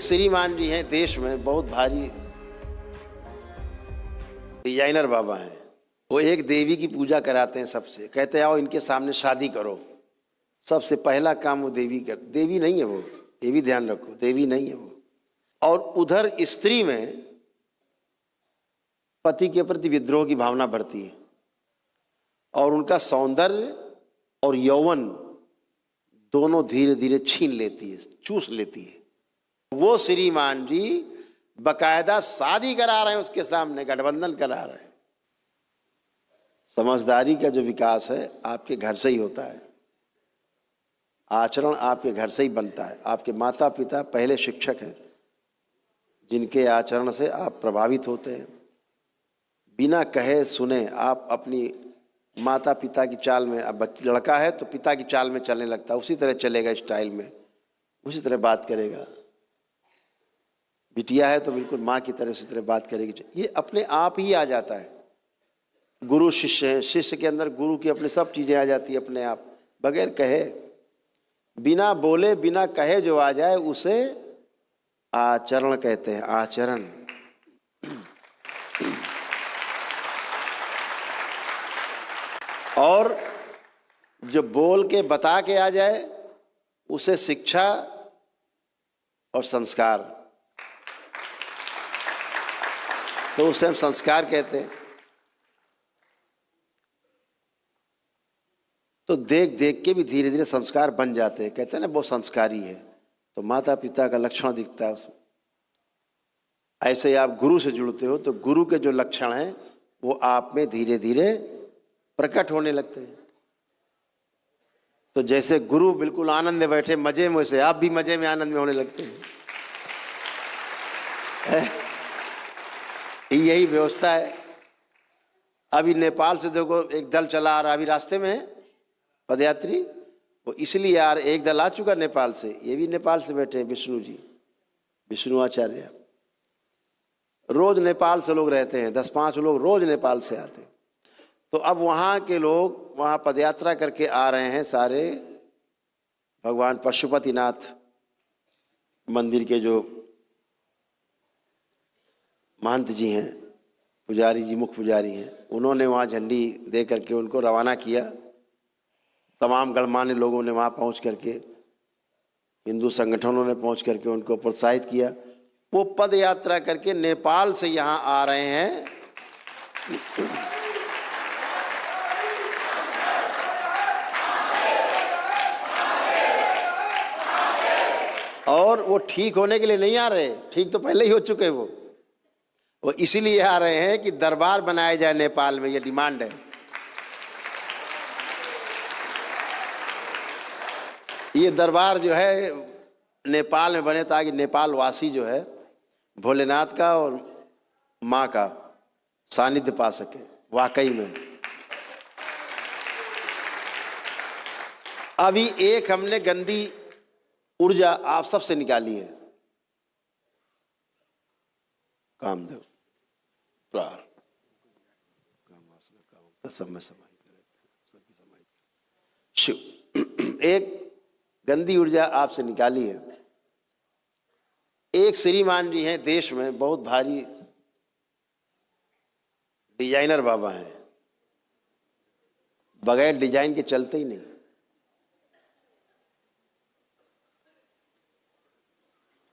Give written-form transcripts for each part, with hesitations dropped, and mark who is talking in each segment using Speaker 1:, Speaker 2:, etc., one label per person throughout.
Speaker 1: एक श्रीमान जी हैं, देश में बहुत भारी डिजाइनर बाबा हैं। वो एक देवी की पूजा कराते हैं सबसे, कहते हैं आओ इनके सामने शादी करो। सबसे पहला काम वो देवी कर, देवी नहीं है वो, ये भी ध्यान रखो, देवी नहीं है वो। और उधर स्त्री में पति के प्रति विद्रोह की भावना बढ़ती है और उनका सौंदर्य और यौवन दोनों धीरे धीरे छीन लेती है, चूस लेती है। वो श्रीमान जी बकायदा शादी करा रहे हैं, उसके सामने गठबंधन करा रहे हैं। समझदारी का जो विकास है आपके घर से ही होता है, आचरण आपके घर से ही बनता है। आपके माता पिता पहले शिक्षक हैं जिनके आचरण से आप प्रभावित होते हैं। बिना कहे सुने आप अपनी माता पिता की चाल में, अब लड़का है तो पिता की चाल में चलने लगता है, उसी तरह चलेगा, स्टाइल में उसी तरह बात करेगा। बिटिया है तो बिल्कुल माँ की तरह उसी तरह बात करेगी। ये अपने आप ही आ जाता है। गुरु शिष्य है, शिष्य के अंदर गुरु की अपनी सब चीज़ें आ जाती है अपने आप, बगैर कहे, बिना बोले बिना कहे जो आ जाए उसे आचरण कहते हैं। आचरण। और जो बोल के बता के आ जाए उसे शिक्षा और संस्कार, तो उसे हम संस्कार कहते हैं। तो देख देख के भी धीरे धीरे संस्कार बन जाते हैं। कहते हैं ना वो संस्कारी है, तो माता पिता का लक्षण दिखता है उसमें। ऐसे ही आप गुरु से जुड़ते हो तो गुरु के जो लक्षण हैं वो आप में धीरे धीरे प्रकट होने लगते हैं। तो जैसे गुरु बिल्कुल आनंद में बैठे मजे में, वैसे आप भी मजे में आनंद में होने लगते हैं। यही व्यवस्था है। अभी नेपाल से देखो एक दल चला आ रहा, अभी रास्ते में है पदयात्री, वो इसलिए यार एक दल आ चुका नेपाल से, ये भी नेपाल से बैठे हैं विष्णु जी, विष्णु आचार्य। रोज नेपाल से लोग रहते हैं, 10-5 लोग रोज नेपाल से आते हैं। तो अब वहाँ के लोग वहाँ पदयात्रा करके आ रहे हैं सारे। भगवान पशुपतिनाथ मंदिर के जो महंत जी हैं, पुजारी जी, मुख्य पुजारी हैं, उन्होंने वहाँ झंडी दे करके उनको रवाना किया। तमाम गणमान्य लोगों ने वहाँ पहुँच करके, हिंदू संगठनों ने पहुँच करके उनको प्रोत्साहित किया। वो पद यात्रा करके नेपाल से यहाँ आ रहे हैं। और वो ठीक होने के लिए नहीं आ रहे, ठीक तो पहले ही हो चुके वो इसीलिए आ रहे हैं कि दरबार बनाया जाए नेपाल में, ये डिमांड है। ये दरबार जो है नेपाल में बने ताकि नेपाल वासी जो है भोलेनाथ का और माँ का सानिध्य पा सके वाकई में। अभी एक हमने गंदी ऊर्जा आप सबसे निकाली है, कामदेव, प्रार, काम वासना, काम सब में समाहित करे, सबकी समाहित करे। शिव एक गंदी ऊर्जा आपसे निकाली है। एक श्रीमान जी हैं, देश में बहुत भारी डिजाइनर बाबा हैं, बगैर डिजाइन के चलते ही नहीं।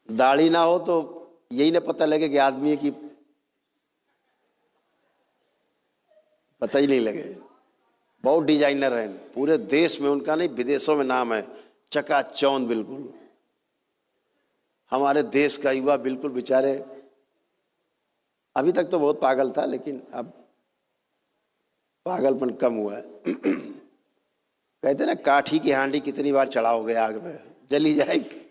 Speaker 1: दाढ़ी ना हो तो यही ना पता लगे कि आदमी है कि पता ही नहीं लगे। बहुत डिजाइनर हैं, पूरे देश में उनका नहीं विदेशों में नाम है, चकाचौंध बिल्कुल। हमारे देश का युवा बिल्कुल बेचारे, अभी तक तो बहुत पागल था लेकिन अब पागलपन कम हुआ है। कहते ना काठी की हांडी कितनी बार चढ़ाओगे आग में, जली जाएगी।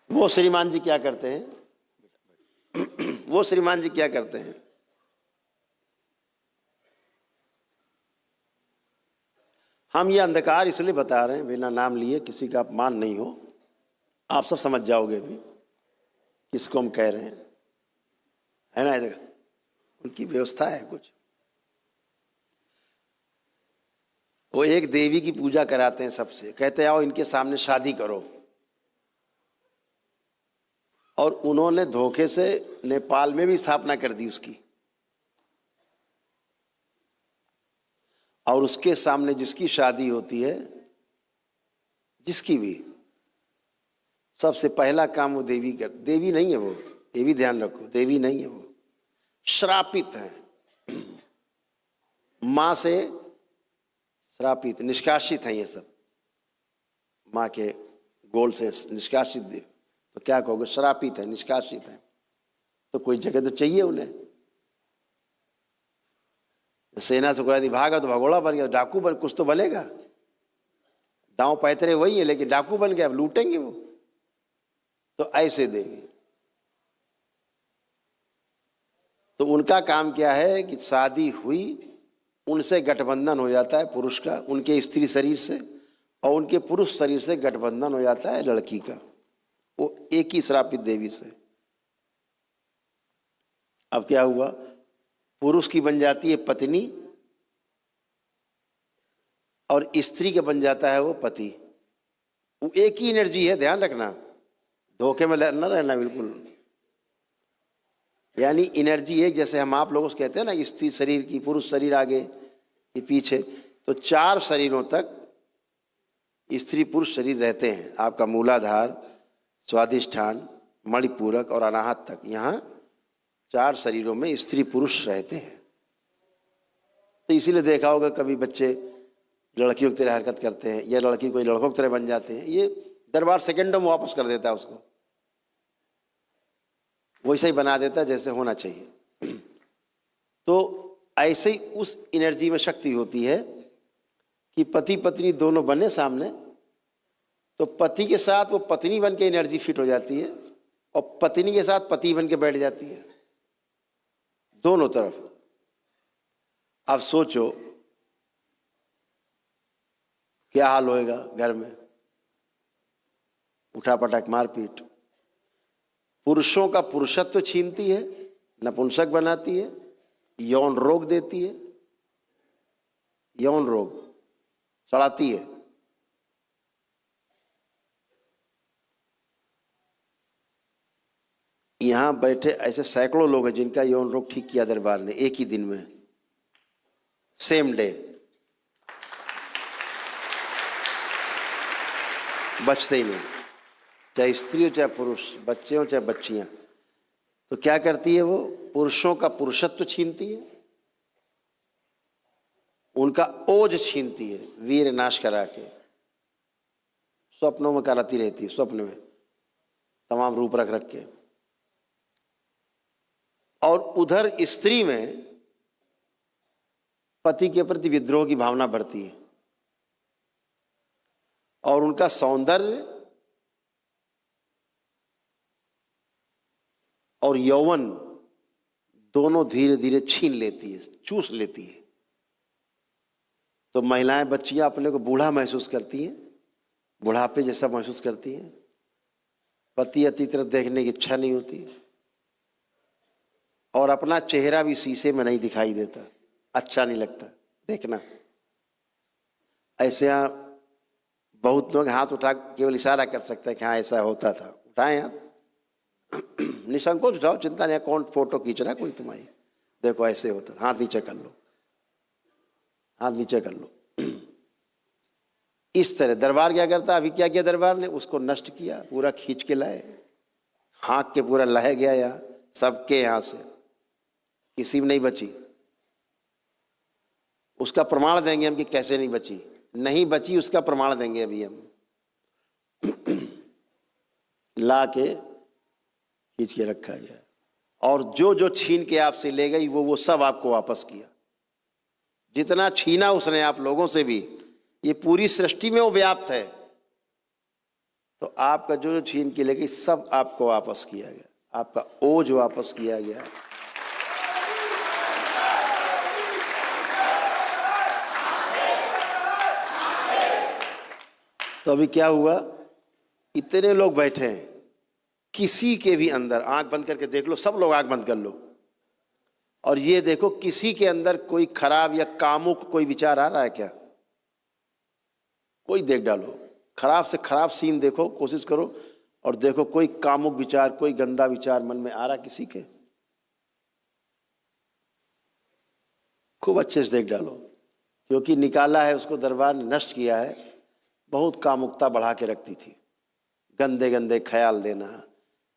Speaker 1: वो श्रीमान जी क्या करते हैं? वो श्रीमान जी क्या करते हैं? हम ये अंधकार इसलिए बता रहे हैं, बिना नाम लिए, किसी का अपमान नहीं हो, आप सब समझ जाओगे भी किसको हम कह रहे हैं, है ना। ऐसा उनकी व्यवस्था है कुछ। वो एक देवी की पूजा कराते हैं सबसे, कहते हैं आओ इनके सामने शादी करो। और उन्होंने धोखे से नेपाल में भी स्थापना कर दी उसकी, और उसके सामने जिसकी शादी होती है, जिसकी भी, सबसे पहला काम वो देवी कर, देवी नहीं है वो, ये भी ध्यान रखो, देवी नहीं है वो, श्रापित है, मां से श्रापित, निष्कासित है ये सब, मां के गोल से निष्कासित देव, तो क्या कहोगे, श्रापित है, निष्कासित है, तो कोई जगह तो चाहिए उन्हें। सेना से कोई आदमी भागा तो भगोड़ा बन गया, डाकू बन, कुछ तो बनेगा, दांव पैतरे वही है लेकिन डाकू बन गया, अब लूटेंगे वो। तो ऐसे देवी, तो उनका काम क्या है कि शादी हुई, उनसे गठबंधन हो जाता है पुरुष का, उनके स्त्री शरीर से, और उनके पुरुष शरीर से गठबंधन हो जाता है लड़की का, वो एक ही श्रापित देवी से। अब क्या हुआ, पुरुष की बन जाती है पत्नी और स्त्री के बन जाता है वो पति। वो एक ही एनर्जी है, ध्यान रखना, धोखे में न रहना बिल्कुल। यानी एनर्जी एक, जैसे हम आप लोगों से कहते हैं ना, स्त्री शरीर की, पुरुष शरीर आगे कि पीछे, तो 4 शरीरों तक स्त्री पुरुष शरीर रहते हैं। आपका मूलाधार, स्वादिष्ठान, मणिपूरक और अनाहत तक, यहाँ 4 शरीरों में स्त्री पुरुष रहते हैं। तो इसीलिए देखा होगा कभी बच्चे लड़कियों की तरह हरकत करते हैं, या लड़की कोई लड़कों की तरह बन जाते हैं, ये दरबार सेकंडों में वापस कर देता है उसको, वैसे ही बना देता है जैसे होना चाहिए। तो ऐसे ही उस एनर्जी में शक्ति होती है कि पति पत्नी दोनों बने सामने, तो पति के साथ वो पत्नी बन के एनर्जी फिट हो जाती है, और पत्नी के साथ पति बन के बैठ जाती है, दोनों तरफ। अब सोचो क्या हाल होएगा घर में, उठापटक मारपीट, पुरुषों का पुरुषत्व छीनती है, नपुंसक बनाती है, यौन रोग देती है, यौन रोग सड़ाती है। यहां बैठे ऐसे सैकड़ों लोग हैं जिनका यौन रोग ठीक किया दरबार ने एक ही दिन में, सेम डे, बचते ही नहीं, चाहे स्त्री हो चाहे पुरुष, बच्चे हो चाहे बच्चियां। तो क्या करती है वो, पुरुषों का पुरुषत्व छीनती है, उनका ओज छीनती है, वीर नाश करा के, स्वप्नों में कराती रहती है, स्वप्न में तमाम रूप रख रख के। और उधर स्त्री में पति के प्रति विद्रोह की भावना बढ़ती है, और उनका सौंदर्य और यौवन दोनों धीरे धीरे छीन लेती है, चूस लेती है। तो महिलाएं, बच्चियां अपने को बूढ़ा महसूस करती हैं, बुढ़ापे जैसा महसूस करती हैं, पति अति तरह देखने की इच्छा नहीं होती, और अपना चेहरा भी शीशे में नहीं दिखाई देता, अच्छा नहीं लगता देखना। ऐसे यहाँ बहुत लोग हाथ उठा केवल इशारा कर सकते हैं कि हाँ ऐसा होता था, उठाएं हाथ, निसंकोच उठाओ, चिंता नहीं, कौन फोटो खींच रहा है कोई तुम्हारी, देखो ऐसे होता था, हाथ नीचे कर लो, हाथ नीचे कर लो। इस तरह दरबार क्या करता, अभी क्या किया दरबार ने, उसको नष्ट किया, पूरा खींच के लाए, हाँक के पूरा लह गया यहाँ सबके, यहाँ से किसी में नहीं बची। उसका प्रमाण देंगे हम कि कैसे नहीं बची, नहीं बची उसका प्रमाण देंगे अभी हम, ला के खींच के रखा गया। और जो जो छीन के आपसे ले गई वो सब आपको वापस किया, जितना छीना उसने आप लोगों से भी, ये पूरी सृष्टि में वो व्याप्त है। तो आपका जो जो छीन के ले गई सब आपको वापस किया गया, आपका ओज वापस किया गया। तो अभी क्या हुआ, इतने लोग बैठे हैं, किसी के भी अंदर, आंख बंद करके देख लो, सब लोग आंख बंद कर लो, और ये देखो किसी के अंदर कोई खराब या कामुक कोई विचार आ रहा है क्या? कोई देख डालो, खराब से खराब सीन देखो, कोशिश करो और देखो कोई कामुक विचार, कोई गंदा विचार मन में आ रहा किसी के, खूब अच्छे से देख डालो, क्योंकि निकाला है उसको दरबार ने, नष्ट किया है। बहुत कामुकता बढ़ा के रखती थी, गंदे गंदे ख्याल देना,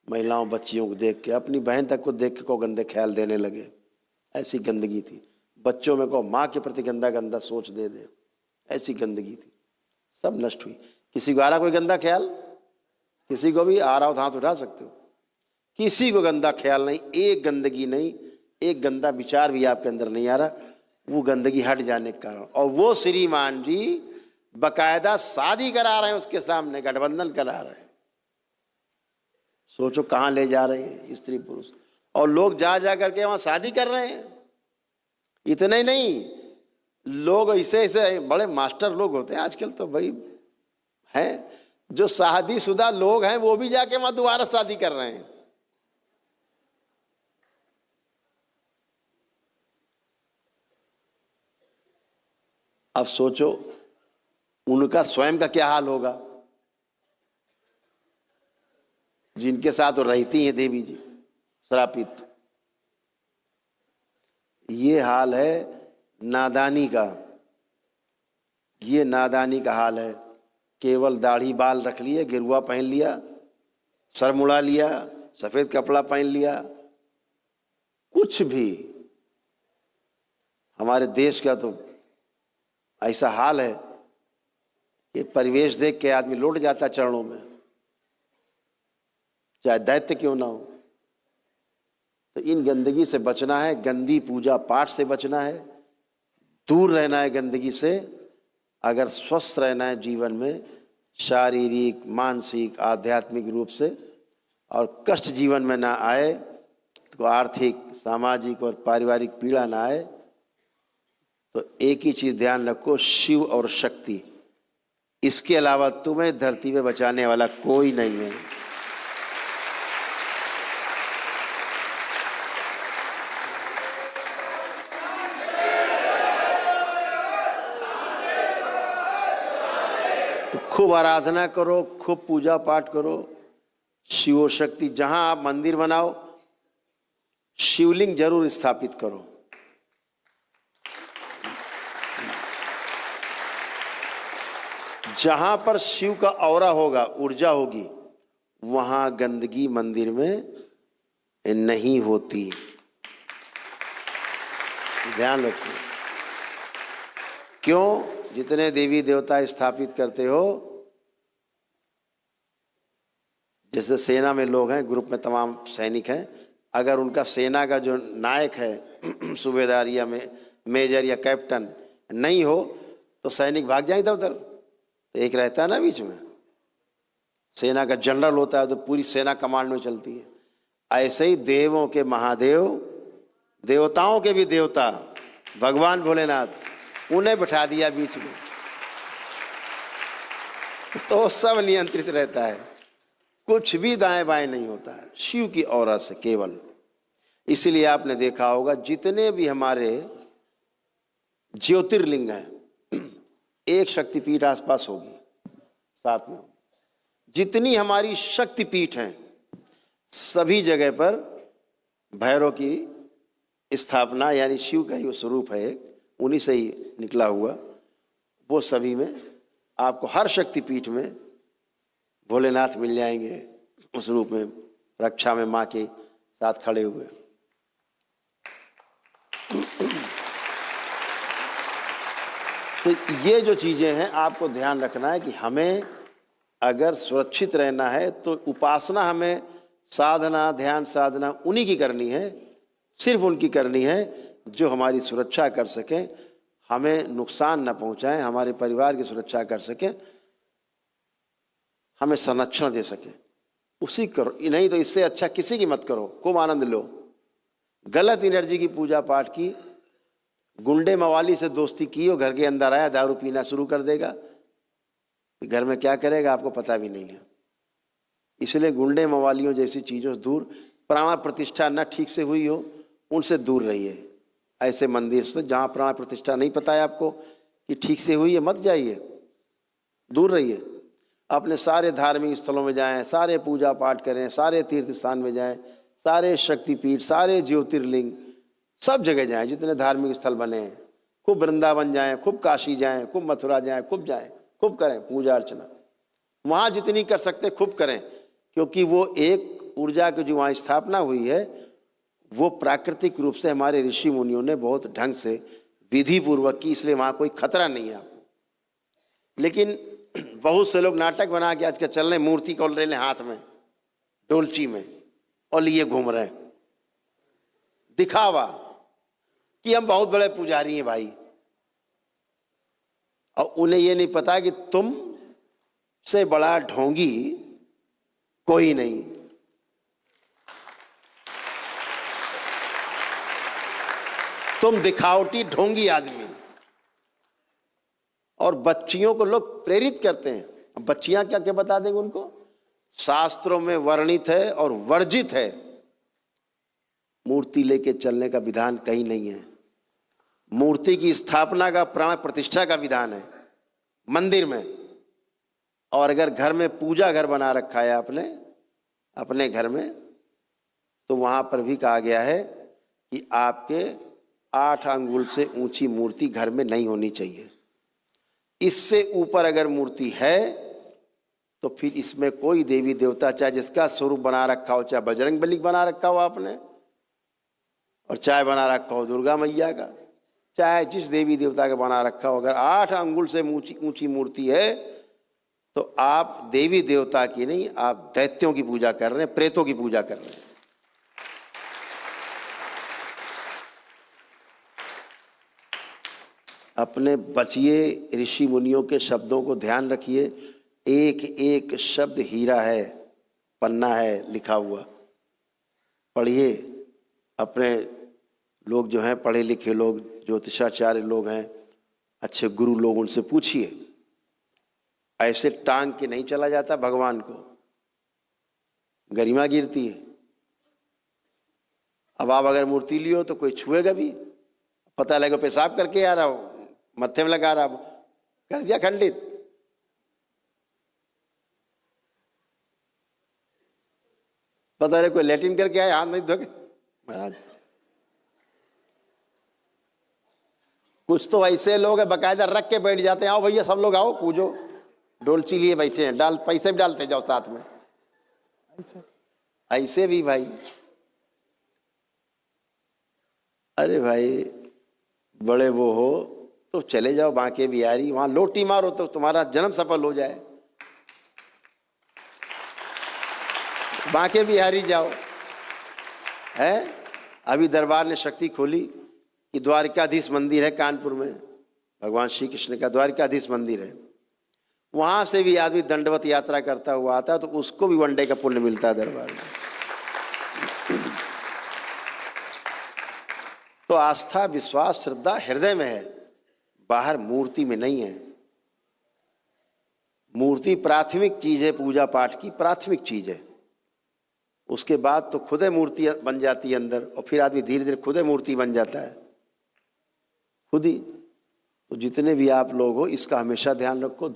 Speaker 1: महिलाओं बच्चियों को देख के, अपनी बहन तक को देख के को गंदे ख्याल देने लगे, ऐसी गंदगी थी। बच्चों में को माँ के प्रति गंदा गंदा सोच दे, ऐसी गंदगी थी, सब नष्ट हुई। किसी को आ रहा कोई गंदा ख्याल? किसी को भी आ रहा हो तो हाथ उठा सकते हो। किसी को गंदा ख्याल नहीं, एक गंदगी नहीं, एक गंदा विचार भी आपके अंदर नहीं आ रहा, वो गंदगी हट जाने के कारण। और वो श्रीमान जी बकायदा शादी करा रहे हैं उसके सामने, गठबंधन करा रहे हैं। सोचो कहाँ ले जा रहे हैं स्त्री पुरुष, और लोग जा जा करके वहाँ शादी कर रहे हैं। इतना ही नहीं, लोग ऐसे ऐसे बड़े मास्टर लोग होते हैं आजकल तो भाई हैं, जो शादीशुदा लोग हैं वो भी जाके वहाँ दोबारा शादी कर रहे हैं। अब सोचो उनका स्वयं का क्या हाल होगा, जिनके साथ वो रहती हैं देवी जी श्रापित। ये हाल है नादानी का, ये नादानी का हाल है। केवल दाढ़ी बाल रख लिए, गिरुआ पहन लिया, सर मुड़ा लिया, सफेद कपड़ा पहन लिया, कुछ भी। हमारे देश का तो ऐसा हाल है कि परिवेश देख के आदमी लौट जाता चरणों में, चाहे दैत्य क्यों ना हो। तो इन गंदगी से बचना है, गंदी पूजा पाठ से बचना है, दूर रहना है गंदगी से। अगर स्वस्थ रहना है जीवन में, शारीरिक मानसिक आध्यात्मिक रूप से, और कष्ट जीवन में ना आए, तो आर्थिक सामाजिक और पारिवारिक पीड़ा ना आए, तो एक ही चीज़ ध्यान रखो, शिव और शक्ति, इसके अलावा तुम्हें धरती पे बचाने वाला कोई नहीं है। तो खूब आराधना करो, खूब पूजा पाठ करो, शिव शक्ति। जहां आप मंदिर बनाओ, शिवलिंग जरूर स्थापित करो। जहां पर शिव का औरा होगा, ऊर्जा होगी, वहां गंदगी मंदिर में नहीं होती। ध्यान रखो। क्यों? जितने देवी देवता स्थापित करते हो, जैसे सेना में लोग हैं, ग्रुप में तमाम सैनिक हैं, अगर उनका सेना का जो नायक है सूबेदार या मेजर या कैप्टन नहीं हो, तो सैनिक भाग जाए इधर उधर। तो एक रहता है ना बीच में, सेना का जनरल होता है, तो पूरी सेना कमांड में चलती है। ऐसे ही देवों के महादेव, देवताओं के भी देवता भगवान भोलेनाथ, उन्हें बिठा दिया बीच में, तो सब नियंत्रित रहता है, कुछ भी दाएं बाएं नहीं होता है शिव की औरा से केवल। इसीलिए आपने देखा होगा जितने भी हमारे ज्योतिर्लिंग हैं, एक शक्तिपीठ आसपास होगी, साथ में जितनी हमारी शक्तिपीठ हैं, सभी जगह पर भैरव की स्थापना, यानी शिव का ही वो स्वरूप है, एक उन्हीं से ही निकला हुआ, वो सभी में आपको हर शक्तिपीठ में भोलेनाथ मिल जाएंगे उस रूप में, रक्षा में माँ के साथ खड़े हुए। तो ये जो चीज़ें हैं आपको ध्यान रखना है कि हमें अगर सुरक्षित रहना है तो उपासना, हमें साधना, ध्यान साधना उन्हीं की करनी है, सिर्फ उनकी करनी है जो हमारी सुरक्षा कर सकें, हमें नुकसान न पहुंचाएं, हमारे परिवार की सुरक्षा कर सकें, हमें संरक्षण दे सके, उसी करो। नहीं तो इससे अच्छा किसी की मत करो, खूब आनंद लो। गलत एनर्जी की पूजा पाठ की, गुंडे मवाली से दोस्ती की, और घर के अंदर आया दारू पीना शुरू कर देगा, घर में क्या करेगा आपको पता भी नहीं है। इसलिए गुंडे मवालियों जैसी चीज़ों से दूर, प्राण प्रतिष्ठा न ठीक से हुई हो उनसे दूर रहिए। ऐसे मंदिर से जहाँ प्राण प्रतिष्ठा नहीं पता है आपको कि ठीक से हुई है, मत जाइए। दूर रहिए। अपने सारे धार्मिक स्थलों में जाएं, सारे पूजा पाठ करें, सारे तीर्थ स्थान में जाएं, सारे शक्तिपीठ, सारे ज्योतिर्लिंग, सब जगह जाएं, जितने धार्मिक स्थल बने हैं। खूब वृंदावन जाएं, खूब काशी जाएं, खूब मथुरा जाएं, खूब करें पूजा अर्चना। वहाँ जितनी कर सकते खूब करें, क्योंकि वो एक ऊर्जा की जो वहाँ स्थापना हुई है वो प्राकृतिक रूप से हमारे ऋषि मुनियों ने बहुत ढंग से विधि पूर्वक की, इसलिए वहाँ कोई खतरा नहीं है आपको। लेकिन बहुत से लोग नाटक बना के आजकल चल रहे, मूर्ति को ले लें हाथ में डोलची में और लिए घूम रहे हैं, दिखावा कि हम बहुत बड़े पुजारी हैं भाई। और उन्हें ये नहीं पता कि तुम से बड़ा ढोंगी कोई नहीं। तुम दिखावटी ढोंगी आदमी। और बच्चियों को लोग प्रेरित करते हैं। अब बच्चियां क्या क्या बता देंगे उनको? शास्त्रों में वर्णित है और वर्जित है, मूर्ति लेके चलने का विधान कहीं नहीं है। मूर्ति की स्थापना का, प्राण प्रतिष्ठा का विधान है मंदिर में। और अगर घर में पूजा घर बना रखा है आपने अपने घर में, तो वहां पर भी कहा गया है कि आपके 8 अंगुल से ऊंची मूर्ति घर में नहीं होनी चाहिए। इससे ऊपर अगर मूर्ति है तो फिर इसमें कोई देवी देवता, चाहे जिसका स्वरूप बना रखा हो, चाहे बजरंग बली बना रखा हो आपने, और चाहे बना रखा हो दुर्गा मैया का, चाहे जिस देवी देवता का बना रखा हो, अगर 8 अंगुल से ऊंची मूर्ति है तो आप देवी देवता की नहीं, आप दैत्यों की पूजा कर रहे हैं, प्रेतों की पूजा कर रहे हैं। अपने बचिए ऋषि मुनियों के शब्दों को ध्यान रखिए। एक एक शब्द हीरा है, पन्ना है लिखा हुआ। पढ़िए। अपने लोग जो हैं पढ़े लिखे लोग, ज्योतिषाचार्य लोग हैं, अच्छे गुरु लोग, उनसे पूछिए। ऐसे टांग के नहीं चला जाता भगवान को, गरिमा गिरती है। अब आप अगर मूर्ति लियो तो कोई छुएगा भी, पता लगे पेशाब करके आ रहा हो, मत्थे में लगा रहा, कर दिया खंडित। पता लगे कोई लैट्रिन करके आए, हाथ नहीं धोके, महाराज कुछ तो ऐसे लोग हैं बकायदा रख के बैठ जाते हैं, आओ भैया सब लोग आओ पूजो, डोलची लिए बैठे हैं, डाल पैसे भी डालते जाओ साथ में। ऐसे भी भाई, अरे भाई बड़े वो हो तो चले जाओ बांके बिहारी, वहां लोटी मारो तो तुम्हारा जन्म सफल हो जाए। बांके बिहारी जाओ। है अभी दरबार ने शक्ति खोली कि द्वारिकाधीश मंदिर है कानपुर में, भगवान श्री कृष्ण का द्वारिकाधीश मंदिर है। वहां से भी आदमी दंडवत यात्रा करता हुआ आता है तो उसको भी 1 डे का पुण्य मिलता है दरबार में। तो आस्था, विश्वास, श्रद्धा हृदय में है, बाहर मूर्ति में नहीं है। मूर्ति प्राथमिक चीज है, पूजा पाठ की प्राथमिक चीज है। उसके बाद तो खुद मूर्ति बन जाती है अंदर, और फिर आदमी धीरे धीरे खुद मूर्ति बन जाता है, खुद ही। तो जितने भी आप लोग हो इसका हमेशा ध्यान रखो।